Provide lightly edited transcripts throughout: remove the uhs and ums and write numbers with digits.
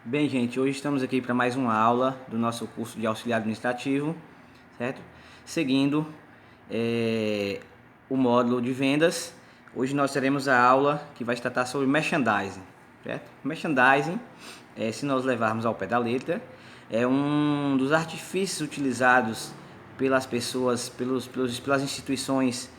Bem, gente, hoje estamos aqui para mais uma aula do nosso curso de auxiliar administrativo, certo? Seguindo o módulo de vendas. Hoje nós teremos a aula que vai tratar sobre merchandising, certo? Merchandising, se nós levarmos ao pé da letra, é um dos artifícios utilizados pelas pessoas, pelas instituições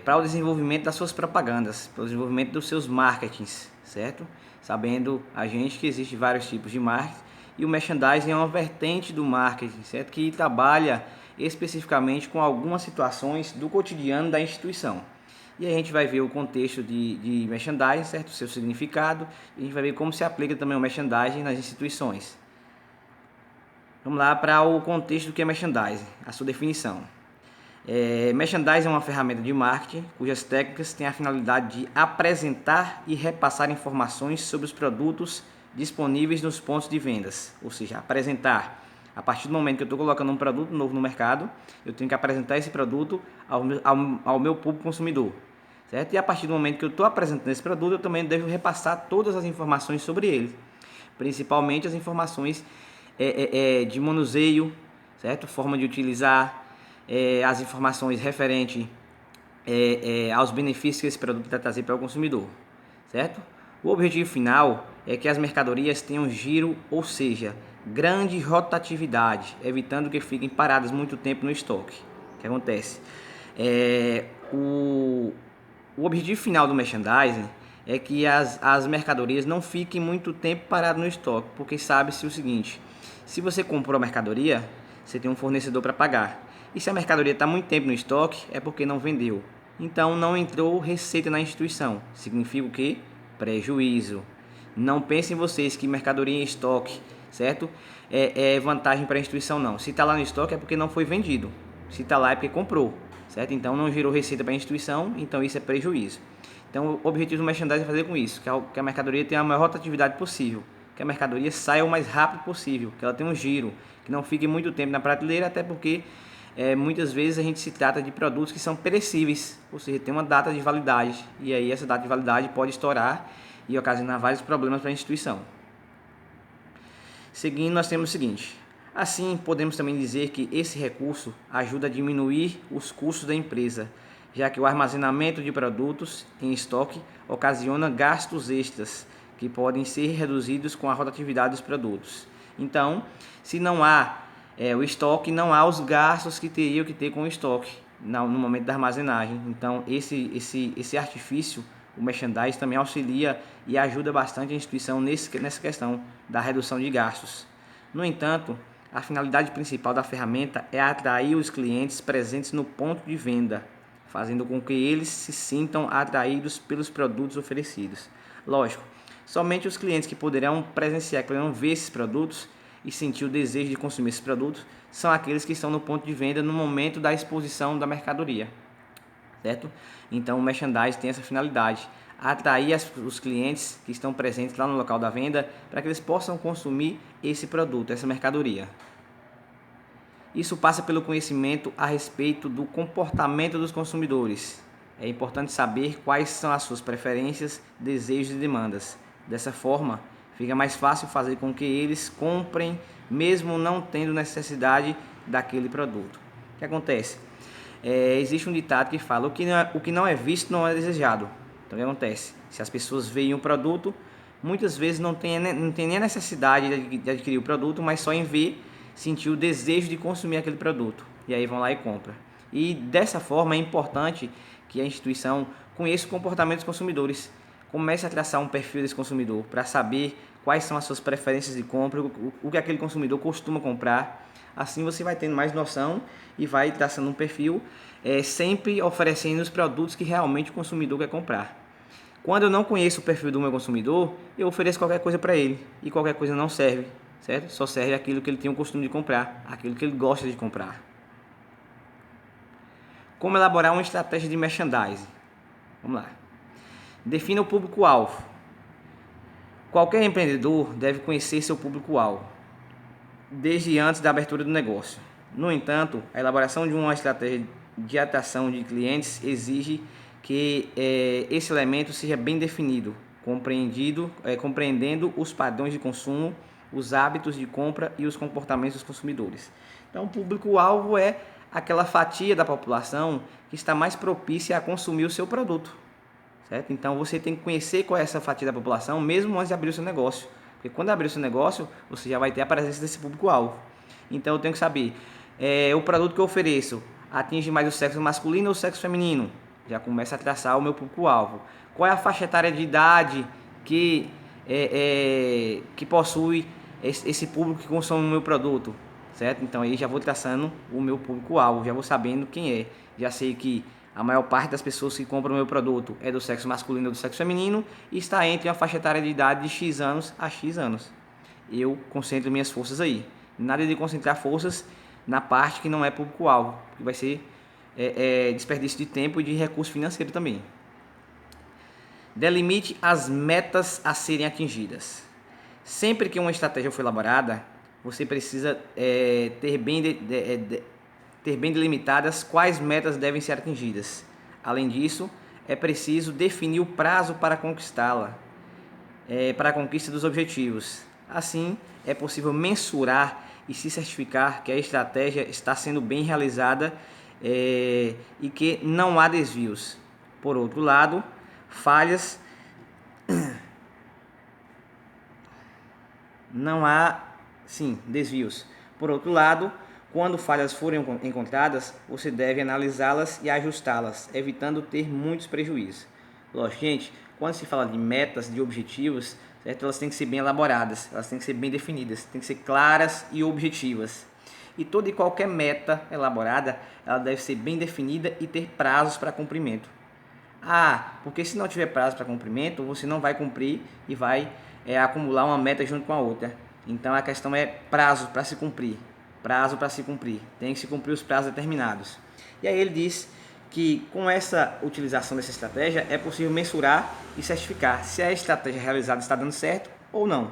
para o desenvolvimento das suas propagandas, para o desenvolvimento dos seus marketings, certo? Sabendo a gente que existe vários tipos de marketing e o merchandising é uma vertente do marketing, certo? Que trabalha especificamente com algumas situações do cotidiano da instituição. E a gente vai ver o contexto de merchandising, certo? O seu significado, e a gente vai ver como se aplica também o merchandising nas instituições. Vamos lá para o contexto do que é merchandising, a sua definição. Merchandising é uma ferramenta de marketing cujas técnicas têm a finalidade de apresentar e repassar informações sobre os produtos disponíveis nos pontos de vendas, ou seja, apresentar. A partir do momento que eu estou colocando um produto novo no mercado, eu tenho que apresentar esse produto ao meu público consumidor, certo? E a partir do momento que eu estou apresentando esse produto, eu também devo repassar todas as informações sobre ele, principalmente as informações de manuseio, certo? Forma de utilizar, as informações referentes aos benefícios que esse produto vai trazer para o consumidor, certo? O objetivo final é que as mercadorias tenham giro, ou seja, grande rotatividade, evitando que fiquem paradas muito tempo no estoque. O que acontece? O objetivo final do merchandising é que as mercadorias não fiquem muito tempo paradas no estoque, porque sabe-se o seguinte: se você comprou a mercadoria, você tem um fornecedor para pagar. E se a mercadoria está muito tempo no estoque, é porque não vendeu. Então não entrou receita na instituição. Significa o quê? Prejuízo. Não pensem vocês que mercadoria em estoque, certo? É vantagem para a instituição, não. Se está lá no estoque é porque não foi vendido. Se está lá é porque comprou, certo? Então não gerou receita para a instituição, então isso é prejuízo. Então o objetivo do merchandising é fazer com isso, que a mercadoria tenha a maior rotatividade possível, que a mercadoria saia o mais rápido possível, que ela tenha um giro, que não fique muito tempo na prateleira, até porque muitas vezes a gente se trata de produtos que são perecíveis, ou seja, tem uma data de validade, e aí essa data de validade pode estourar e ocasionar vários problemas para a instituição. Seguindo, nós temos o seguinte: assim, podemos também dizer que esse recurso ajuda a diminuir os custos da empresa, já que o armazenamento de produtos em estoque ocasiona gastos extras que podem ser reduzidos com a rotatividade dos produtos. Então, se não há o estoque, não há os gastos que teriam que ter com o estoque no momento da armazenagem. Então, esse artifício, o merchandising, também auxilia e ajuda bastante a instituição nessa questão da redução de gastos. No entanto, a finalidade principal da ferramenta é atrair os clientes presentes no ponto de venda, fazendo com que eles se sintam atraídos pelos produtos oferecidos. Lógico, somente os clientes que poderão presenciar, que poderão ver esses produtos e sentir o desejo de consumir esses produtos, são aqueles que estão no ponto de venda no momento da exposição da mercadoria, certo? Então o merchandising tem essa finalidade: atrair os clientes que estão presentes lá no local da venda para que eles possam consumir esse produto, essa mercadoria. Isso passa pelo conhecimento a respeito do comportamento dos consumidores. É importante saber quais são as suas preferências, desejos e demandas. Dessa forma, fica mais fácil fazer com que eles comprem, mesmo não tendo necessidade daquele produto. O que acontece? Existe um ditado que fala: o que não é visto não é desejado. Então o que acontece? Se as pessoas veem um produto, muitas vezes não tem nem a necessidade de adquirir o produto, mas só em ver, sentir o desejo de consumir aquele produto. E aí vão lá e compram. E dessa forma é importante que a instituição conheça o comportamento dos consumidores, comece a traçar um perfil desse consumidor para saber quais são as suas preferências de compra, o que aquele consumidor costuma comprar. Assim você vai tendo mais noção e vai traçando um perfil, sempre oferecendo os produtos que realmente o consumidor quer comprar. Quando eu não conheço o perfil do meu consumidor, eu ofereço qualquer coisa para ele, e qualquer coisa não serve, certo? Só serve aquilo que ele tem o costume de comprar, aquilo que ele gosta de comprar. Como elaborar uma estratégia de merchandising? Vamos lá. Defina o público-alvo. Qualquer empreendedor deve conhecer seu público-alvo desde antes da abertura do negócio. No entanto, a elaboração de uma estratégia de atração de clientes exige que esse elemento seja bem definido, compreendendo os padrões de consumo, os hábitos de compra e os comportamentos dos consumidores. Então, o público-alvo é aquela fatia da população que está mais propícia a consumir o seu produto, certo? Então, você tem que conhecer qual é essa fatia da população mesmo antes de abrir o seu negócio, porque quando abrir o seu negócio, você já vai ter a presença desse público-alvo. Então, eu tenho que saber, o produto que eu ofereço atinge mais o sexo masculino ou o sexo feminino? Já começa a traçar o meu público-alvo. Qual é a faixa etária de idade que possui esse público que consome o meu produto, certo? Então aí já vou traçando o meu público-alvo, já vou sabendo quem é. Já sei que a maior parte das pessoas que compram o meu produto é do sexo masculino ou do sexo feminino e está entre uma faixa etária de idade de X anos a X anos. Eu concentro minhas forças aí. Nada de concentrar forças na parte que não é público-alvo, que vai ser desperdício de tempo e de recurso financeiro também. Delimite as metas a serem atingidas. Sempre que uma estratégia for elaborada, você precisa ter bem delimitadas quais metas devem ser atingidas. Além disso, é preciso definir o prazo para conquistá-la, para a conquista dos objetivos. Assim, é possível mensurar e se certificar que a estratégia está sendo bem realizada e que não há desvios. Por outro lado, falhas não há, sim, desvios. Por outro lado, quando falhas forem encontradas, você deve analisá-las e ajustá-las, evitando ter muitos prejuízos. Lógico, gente, quando se fala de metas, de objetivos, certo? Elas têm que ser bem elaboradas, elas têm que ser bem definidas, têm que ser claras e objetivas. E toda e qualquer meta elaborada, ela deve ser bem definida e ter prazos para cumprimento. Porque se não tiver prazo para cumprimento, você não vai cumprir e vai acumular uma meta junto com a outra. Então a questão é prazo para se cumprir. Prazo para se cumprir. Tem que se cumprir os prazos determinados. E aí ele diz que com essa utilização dessa estratégia é possível mensurar e certificar se a estratégia realizada está dando certo ou não.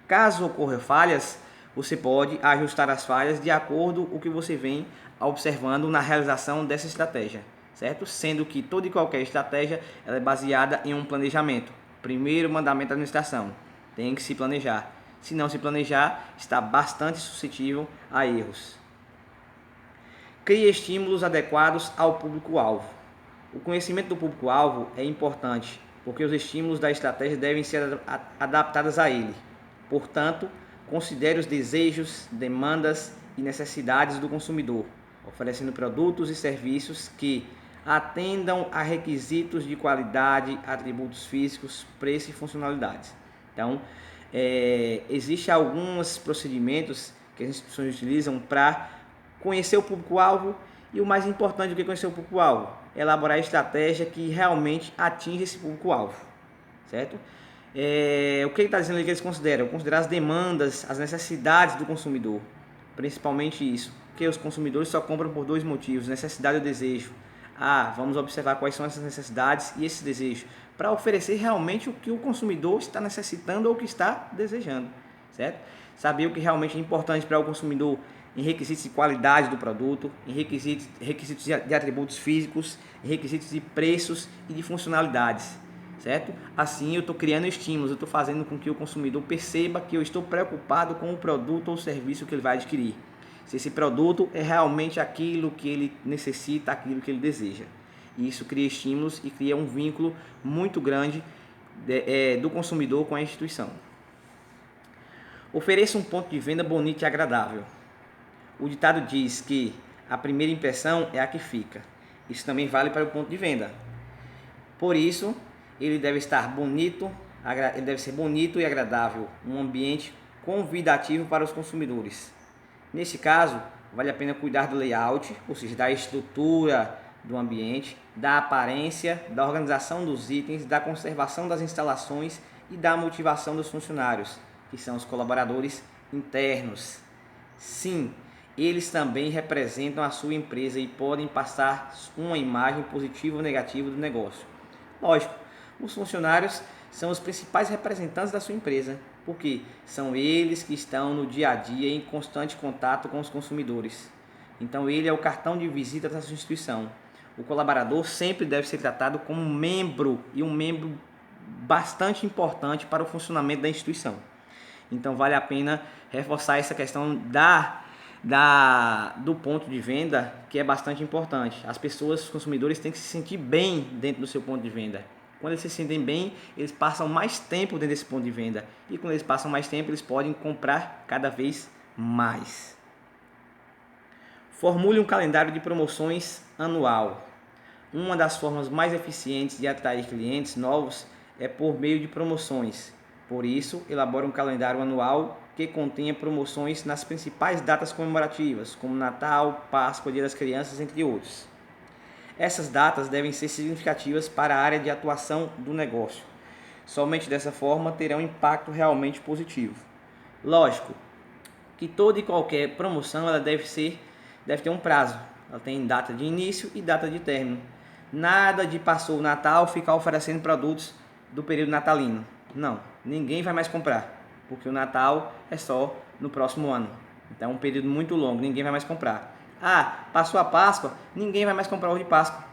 Caso ocorram falhas, você pode ajustar as falhas de acordo com o que você vem observando na realização dessa estratégia, certo? Sendo que toda e qualquer estratégia ela é baseada em um planejamento. Primeiro mandamento da administração, tem que se planejar. Se não se planejar, está bastante suscetível a erros. Crie estímulos adequados ao público-alvo. O conhecimento do público-alvo é importante, porque os estímulos da estratégia devem ser adaptados a ele. Portanto, considere os desejos, demandas e necessidades do consumidor, oferecendo produtos e serviços que atendam a requisitos de qualidade, atributos físicos, preço e funcionalidades. Então, existem alguns procedimentos que as instituições utilizam para conhecer o público-alvo e o mais importante do que conhecer o público-alvo, elaborar a estratégia que realmente atinge esse público-alvo, certo? O que ele está dizendo ali que eles consideram? Considerar as demandas, as necessidades do consumidor, principalmente isso, porque os consumidores só compram por dois motivos, necessidade e desejo. Vamos observar quais são essas necessidades e esses desejos, para oferecer realmente o que o consumidor está necessitando ou o que está desejando, certo? Saber o que realmente é importante para o consumidor em requisitos de qualidade do produto, em requisitos de atributos físicos, em requisitos de preços e de funcionalidades, certo? Assim eu estou criando estímulos, eu estou fazendo com que o consumidor perceba que eu estou preocupado com o produto ou serviço que ele vai adquirir. Se esse produto é realmente aquilo que ele necessita, aquilo que ele deseja. E isso cria estímulos e cria um vínculo muito grande do consumidor com a instituição. Ofereça um ponto de venda bonito e agradável. O ditado diz que a primeira impressão é a que fica. Isso também vale para o ponto de venda. Por isso, ele deve ser bonito e agradável, um ambiente convidativo para os consumidores. Nesse caso, vale a pena cuidar do layout, ou seja, da estrutura do ambiente, da aparência, da organização dos itens, da conservação das instalações e da motivação dos funcionários, que são os colaboradores internos. Sim, eles também representam a sua empresa e podem passar uma imagem positiva ou negativa do negócio. Lógico, os funcionários são os principais representantes da sua empresa, porque são eles que estão no dia a dia em constante contato com os consumidores. Então ele é o cartão de visita da sua instituição. O colaborador sempre deve ser tratado como um membro, e um membro bastante importante para o funcionamento da instituição. Então vale a pena reforçar essa questão do ponto de venda, que é bastante importante. As pessoas, os consumidores, têm que se sentir bem dentro do seu ponto de venda. Quando eles se sentem bem, eles passam mais tempo dentro desse ponto de venda. E quando eles passam mais tempo, eles podem comprar cada vez mais. Formule um calendário de promoções anual. Uma das formas mais eficientes de atrair clientes novos é por meio de promoções. Por isso, elabore um calendário anual que contenha promoções nas principais datas comemorativas, como Natal, Páscoa, Dia das Crianças, entre outros. Essas datas devem ser significativas para a área de atuação do negócio. Somente dessa forma terá um impacto realmente positivo. Lógico que toda e qualquer promoção ela deve ter um prazo. Ela tem data de início e data de término. Nada de passou o Natal ficar oferecendo produtos do período natalino. Não, ninguém vai mais comprar, porque o Natal é só no próximo ano. Então é um período muito longo, ninguém vai mais comprar. Ah, passou a Páscoa, ninguém vai mais comprar ovo de Páscoa.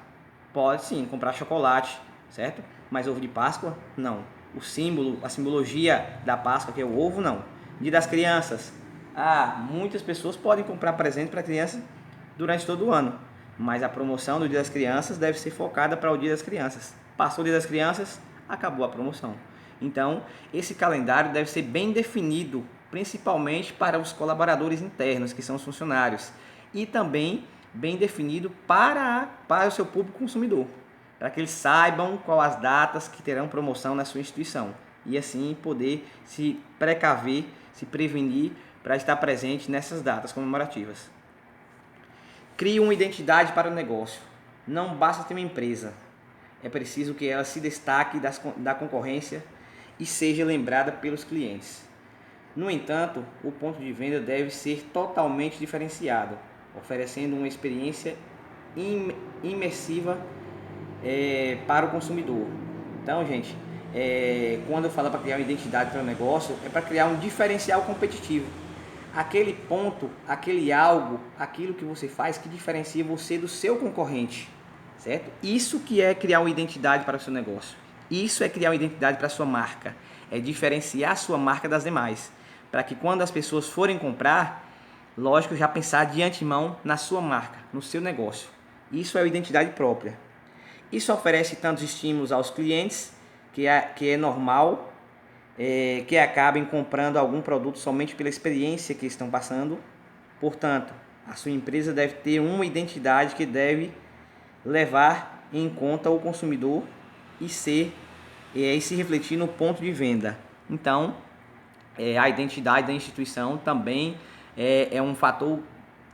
Pode sim comprar chocolate, certo? Mas ovo de Páscoa, não. O símbolo, a simbologia da Páscoa, que é o ovo, não. Dia das Crianças. Ah, muitas pessoas podem comprar presente para a criança durante todo o ano, mas a promoção do Dia das Crianças deve ser focada para o Dia das Crianças. Passou o Dia das Crianças, acabou a promoção. Então, esse calendário deve ser bem definido, principalmente para os colaboradores internos, que são os funcionários, e também bem definido para o seu público consumidor, para que eles saibam quais as datas que terão promoção na sua instituição e assim poder se precaver, se prevenir para estar presente nessas datas comemorativas. Crie uma identidade para o negócio. Não basta ter uma empresa, é preciso que ela se destaque da concorrência e seja lembrada pelos clientes. No entanto, o ponto de venda deve ser totalmente diferenciado, oferecendo uma experiência imersiva para o consumidor. Então, gente, quando eu falo para criar uma identidade para o negócio, é para criar um diferencial competitivo. Aquele ponto, aquele algo, aquilo que você faz que diferencia você do seu concorrente, certo? Isso que é criar uma identidade para o seu negócio. Isso é criar uma identidade para a sua marca. É diferenciar a sua marca das demais. Para que quando as pessoas forem comprar, lógico, já pensar de antemão na sua marca, no seu negócio. Isso é a identidade própria. Isso oferece tantos estímulos aos clientes, que é normal, que acabem comprando algum produto somente pela experiência que estão passando. Portanto, a sua empresa deve ter uma identidade que deve levar em conta o consumidor e se refletir no ponto de venda. Então, a identidade da instituição também é um fator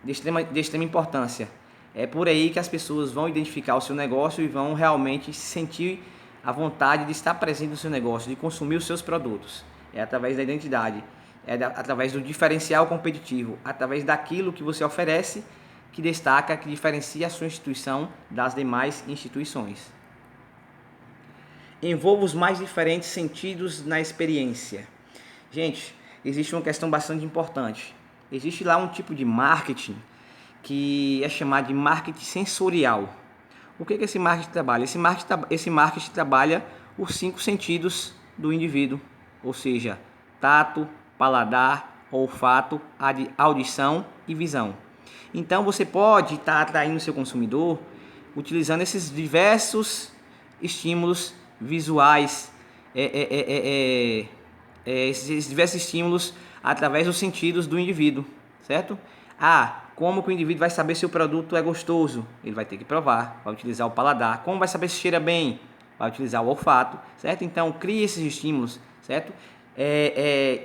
de extrema importância. É por aí que as pessoas vão identificar o seu negócio e vão realmente sentir a vontade de estar presente no seu negócio, de consumir os seus produtos. É através da identidade, através do diferencial competitivo, através daquilo que você oferece, que destaca, que diferencia a sua instituição das demais instituições. Envolva os mais diferentes sentidos na experiência. Gente, existe uma questão bastante importante. Existe lá um tipo de marketing que é chamado de marketing sensorial. O que esse marketing trabalha? Esse marketing trabalha os 5 sentidos do indivíduo, ou seja, tato, paladar, olfato, audição e visão. Então você pode estar atraindo o seu consumidor utilizando esses diversos estímulos visuais, esses diversos estímulos através dos sentidos do indivíduo, certo? Como que o indivíduo vai saber se o produto é gostoso? Ele vai ter que provar, vai utilizar o paladar. Como vai saber se cheira bem? Vai utilizar o olfato, certo? Então, crie esses estímulos, certo?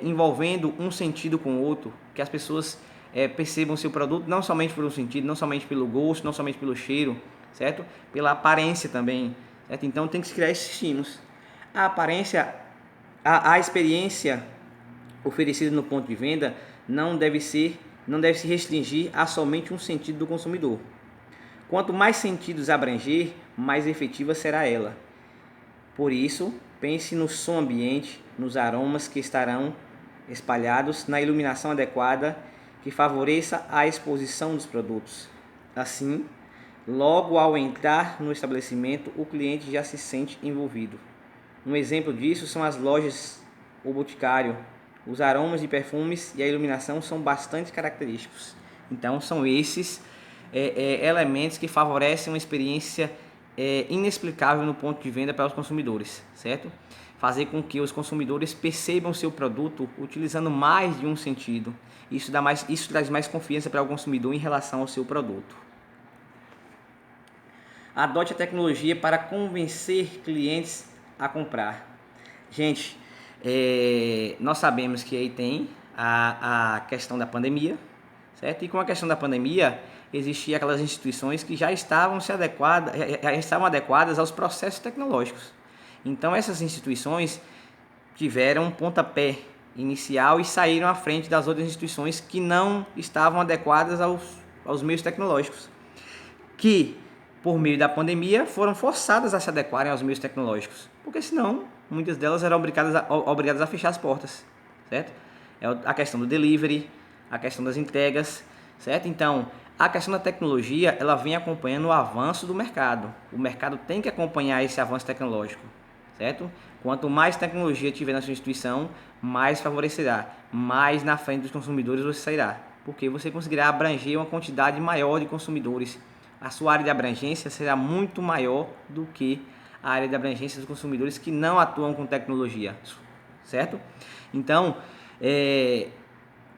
Envolvendo um sentido com o outro, que as pessoas percebam o seu produto não somente por um sentido, não somente pelo gosto, não somente pelo cheiro, certo? Pela aparência também, certo? Então, tem que se criar esses estímulos. A aparência, a experiência oferecida no ponto de venda não deve se restringir a somente um sentido do consumidor. Quanto mais sentidos abranger, mais efetiva será ela. Por isso, pense no som ambiente, nos aromas que estarão espalhados, na iluminação adequada que favoreça a exposição dos produtos. Assim, logo ao entrar no estabelecimento, o cliente já se sente envolvido. Um exemplo disso são as lojas ou boticário. Os aromas de perfumes e a iluminação são bastante característicos. Então são esses elementos que favorecem uma experiência inexplicável no ponto de venda para os consumidores, certo? Fazer com que os consumidores percebam seu produto utilizando mais de um sentido. Isso traz mais confiança para o consumidor em relação ao seu produto. Adote a tecnologia para convencer clientes a comprar. Gente, nós sabemos que aí tem a questão da pandemia, certo? E com a questão da pandemia, existiam aquelas instituições que já estavam adequadas aos processos tecnológicos. Então essas instituições tiveram um pontapé inicial e saíram à frente das outras instituições que não estavam adequadas aos meios tecnológicos, que por meio da pandemia foram forçadas a se adequarem aos meios tecnológicos, porque senão muitas delas eram obrigadas a fechar as portas, certo? É a questão do delivery, a questão das entregas, certo? Então, a questão da tecnologia, ela vem acompanhando o avanço do mercado. O mercado tem que acompanhar esse avanço tecnológico, certo? Quanto mais tecnologia tiver na sua instituição, mais favorecerá, mais na frente dos consumidores você sairá, porque você conseguirá abranger uma quantidade maior de consumidores. A sua área de abrangência será muito maior do que a área de abrangência dos consumidores que não atuam com tecnologia, certo? Então,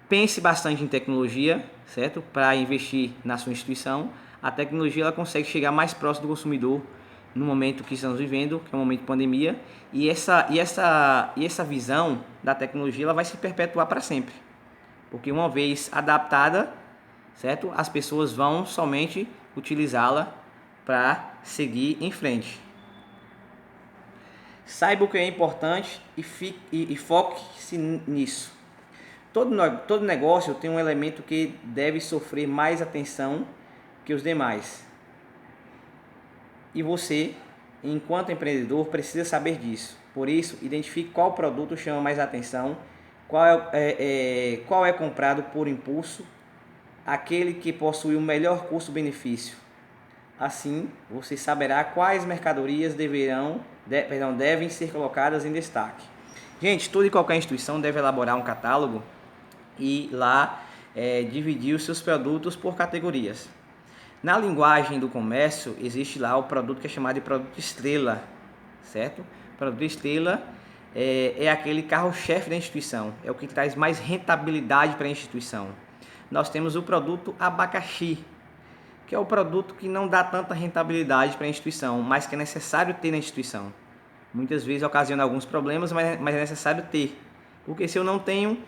pense bastante em tecnologia, certo? Para investir na sua instituição. A tecnologia ela consegue chegar mais próximo do consumidor no momento que estamos vivendo, que é um momento de pandemia, e essa visão da tecnologia ela vai se perpetuar para sempre, porque uma vez adaptada, certo? As pessoas vão somente utilizá-la para seguir em frente. Saiba o que é importante e foque-se nisso. Todo negócio tem um elemento que deve sofrer mais atenção que os demais. E você, enquanto empreendedor, precisa saber disso. Por isso, identifique qual produto chama mais atenção, qual é comprado por impulso, aquele que possui o melhor custo-benefício. Assim, você saberá quais mercadorias devem ser colocadas em destaque. Gente, toda e qualquer instituição deve elaborar um catálogo e lá dividir os seus produtos por categorias. Na linguagem do comércio, existe lá o produto que é chamado de produto estrela, certo? O produto estrela é aquele carro-chefe da instituição, é o que traz mais rentabilidade para a instituição. Nós temos o produto abacaxi, que é o produto que não dá tanta rentabilidade para a instituição, mas que é necessário ter na instituição. Muitas vezes ocasiona alguns problemas, mas é necessário ter, porque se eu não tenho,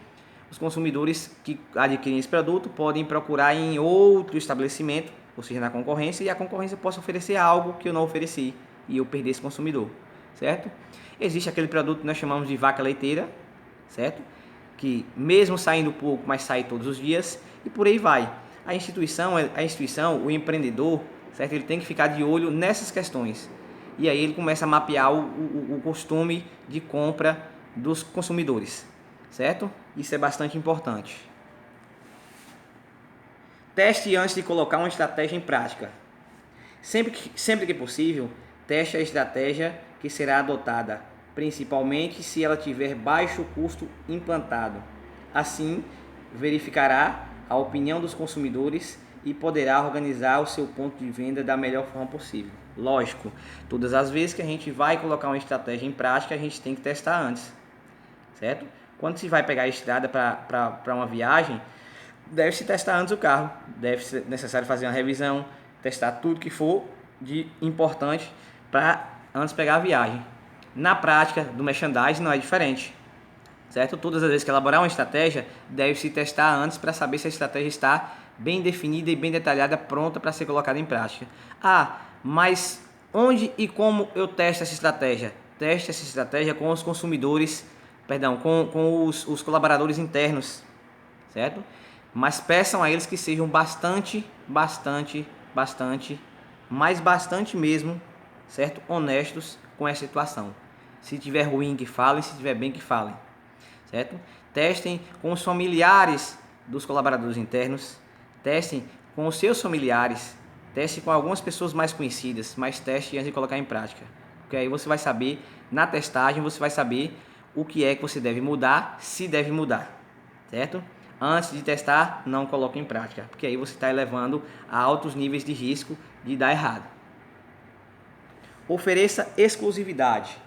os consumidores que adquirem esse produto podem procurar em outro estabelecimento, ou seja, na concorrência, e a concorrência possa oferecer algo que eu não ofereci e eu perder esse consumidor, certo? Existe aquele produto que nós chamamos de vaca leiteira, certo? Que mesmo saindo pouco, mas sai todos os dias, e por aí vai. A instituição, o empreendedor, certo? Ele tem que ficar de olho nessas questões. E aí ele começa a mapear o costume de compra dos consumidores, certo? Isso é bastante importante. Teste antes de colocar uma estratégia em prática. Sempre que possível, teste a estratégia que será adotada, principalmente se ela tiver baixo custo implantado. Assim, verificará a opinião dos consumidores e poderá organizar o seu ponto de venda da melhor forma possível. Lógico, todas as vezes que a gente vai colocar uma estratégia em prática, a gente tem que testar antes, certo? Quando se vai pegar a estrada para uma viagem, deve-se testar antes o carro, deve ser necessário fazer uma revisão, testar tudo que for de importante para antes pegar a viagem. Na prática do merchandising não é diferente, certo? Todas as vezes que elaborar uma estratégia, deve-se testar antes para saber se a estratégia está bem definida e bem detalhada, pronta para ser colocada em prática. Mas onde e como eu testo essa estratégia? Teste essa estratégia com os consumidores, com os colaboradores internos, certo? Mas peçam a eles que sejam bastante mesmo, certo? Honestos com essa situação. Se tiver ruim, que falem, se tiver bem, que falem, certo? Testem com os familiares dos colaboradores internos, testem com os seus familiares, teste com algumas pessoas mais conhecidas, mas teste antes de colocar em prática, porque aí você vai saber Na testagem você vai saber o que é que você deve mudar, se deve mudar, certo? Antes de testar, não coloque em prática, porque aí você está elevando a altos níveis de risco de dar errado. Ofereça exclusividade.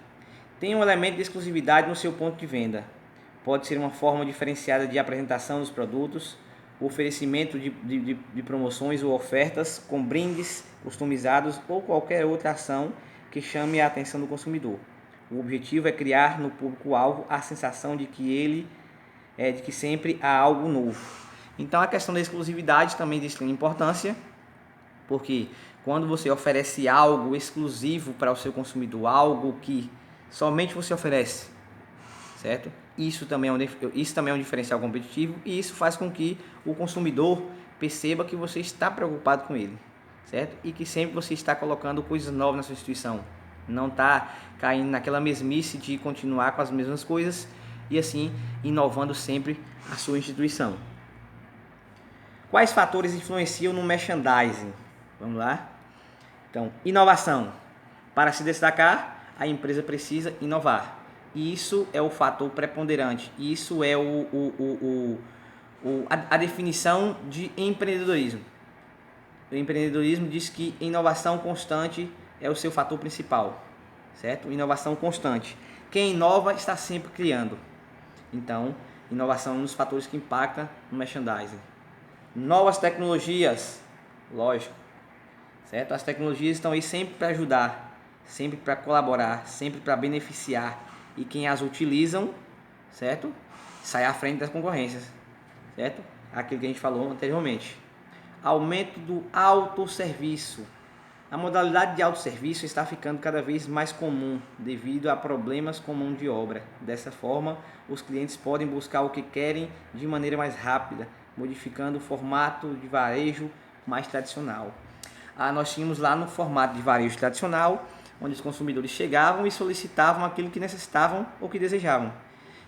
Tem um elemento de exclusividade no seu ponto de venda. Pode ser uma forma diferenciada de apresentação dos produtos, o oferecimento de promoções ou ofertas com brindes customizados ou qualquer outra ação que chame a atenção do consumidor. O objetivo é criar no público-alvo a sensação de que sempre há algo novo. Então a questão da exclusividade também de extrema importância, porque quando você oferece algo exclusivo para o seu consumidor, algo que somente você oferece, certo? Isso também é um diferencial competitivo e isso faz com que o consumidor perceba que você está preocupado com ele, certo? E que sempre você está colocando coisas novas na sua instituição. Não está caindo naquela mesmice de continuar com as mesmas coisas e assim inovando sempre a sua instituição. Quais fatores influenciam no merchandising? Vamos lá? Então, inovação. Para se destacar, a empresa precisa inovar. Isso é o fator preponderante. Isso é a definição de empreendedorismo. O empreendedorismo diz que inovação constante é o seu fator principal, certo? Inovação constante. Quem inova está sempre criando. Então, inovação é um dos fatores que impacta no merchandising. Novas tecnologias, lógico, certo? As tecnologias estão aí sempre para ajudar, sempre para colaborar, sempre para beneficiar. E quem as utilizam, certo? Sai à frente das concorrências, certo? Aquilo que a gente falou anteriormente. Aumento do autosserviço. A modalidade de autosserviço está ficando cada vez mais comum devido a problemas com mão de obra. Dessa forma, os clientes podem buscar o que querem de maneira mais rápida, modificando o formato de varejo mais tradicional. Nós tínhamos lá no formato de varejo tradicional, onde os consumidores chegavam e solicitavam aquilo que necessitavam ou que desejavam.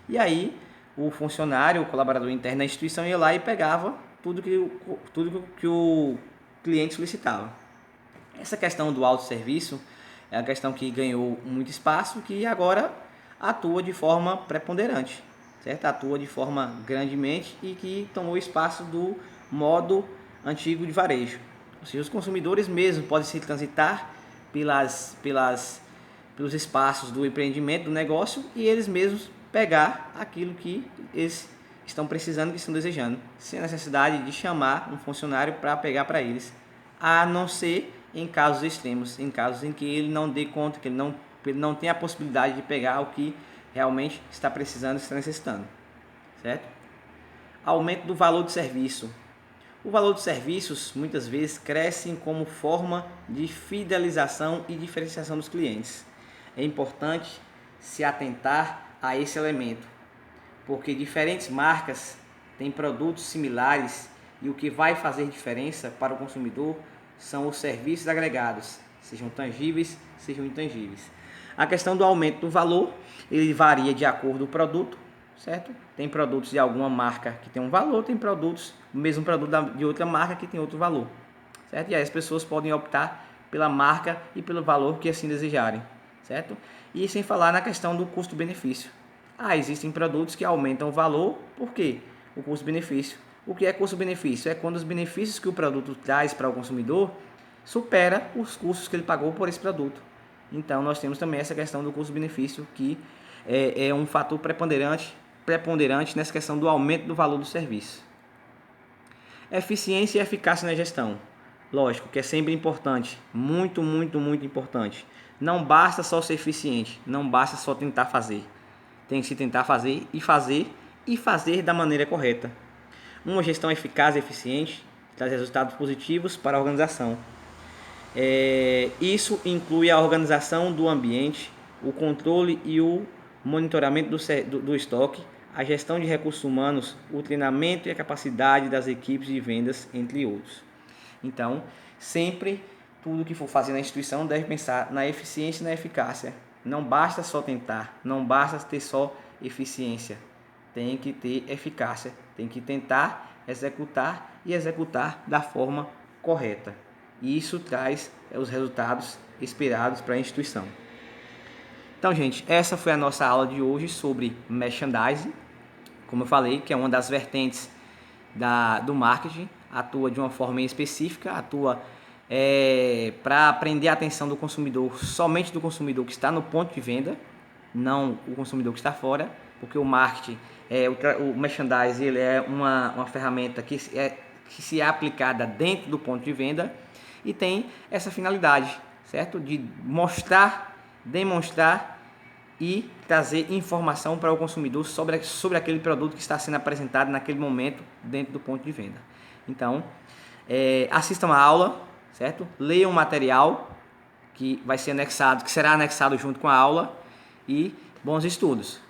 E aí, o funcionário, o colaborador interno da instituição ia lá e pegava tudo que o cliente solicitava. Essa questão do autosserviço é a questão que ganhou muito espaço, que agora atua de forma preponderante, certo? Atua de forma grandemente e que tomou espaço do modo antigo de varejo. Ou seja, os consumidores mesmo podem se transitar pelos espaços do empreendimento, do negócio, e eles mesmos pegar aquilo que eles estão precisando, que estão desejando, sem a necessidade de chamar um funcionário para pegar para eles, a não ser em casos extremos, em casos em que ele não dê conta, que ele não tem a possibilidade de pegar o que realmente está precisando, está necessitando, certo? Aumento do valor de serviço. O valor de serviços muitas vezes cresce como forma de fidelização e diferenciação dos clientes. É importante se atentar a esse elemento, porque diferentes marcas têm produtos similares e o que vai fazer diferença para o consumidor são os serviços agregados, sejam tangíveis, sejam intangíveis. A questão do aumento do valor, ele varia de acordo com o produto, certo? Tem produtos de alguma marca que tem um valor, tem produtos, o mesmo produto de outra marca que tem outro valor, certo? E aí as pessoas podem optar pela marca e pelo valor que assim desejarem, certo? E sem falar na questão do custo-benefício. Existem produtos que aumentam o valor, por quê? O custo-benefício. O que é custo-benefício? É quando os benefícios que o produto traz para o consumidor supera os custos que ele pagou por esse produto. Então nós temos também essa questão do custo-benefício, que é um fator preponderante nessa questão do aumento do valor do serviço. Eficiência e eficácia na gestão. Lógico que é sempre importante, muito, muito, muito importante. Não basta só ser eficiente, não basta só tentar fazer. Tem que se tentar fazer e fazer da maneira correta. Uma gestão eficaz e eficiente traz resultados positivos para a organização. Isso inclui a organização do ambiente, o controle e o monitoramento do estoque, a gestão de recursos humanos, o treinamento e a capacidade das equipes de vendas, entre outros. Então, sempre tudo que for fazer na instituição deve pensar na eficiência e na eficácia. Não basta só tentar, não basta ter só eficiência, tem que ter eficácia, tem que tentar executar e executar da forma correta. E isso traz os resultados esperados para a instituição. Então, gente, essa foi a nossa aula de hoje sobre merchandising. Como eu falei, que é uma das vertentes do marketing, atua de uma forma específica, atua para prender a atenção do consumidor, somente do consumidor que está no ponto de venda, não o consumidor que está fora, porque o marketing, o merchandising, ele é uma ferramenta que se é aplicada dentro do ponto de venda e tem essa finalidade, certo? De mostrar, demonstrar e trazer informação para o consumidor sobre aquele produto que está sendo apresentado naquele momento dentro do ponto de venda. Então, assistam a aula, certo? Leiam o material que vai ser anexado, que será anexado junto com a aula, e bons estudos.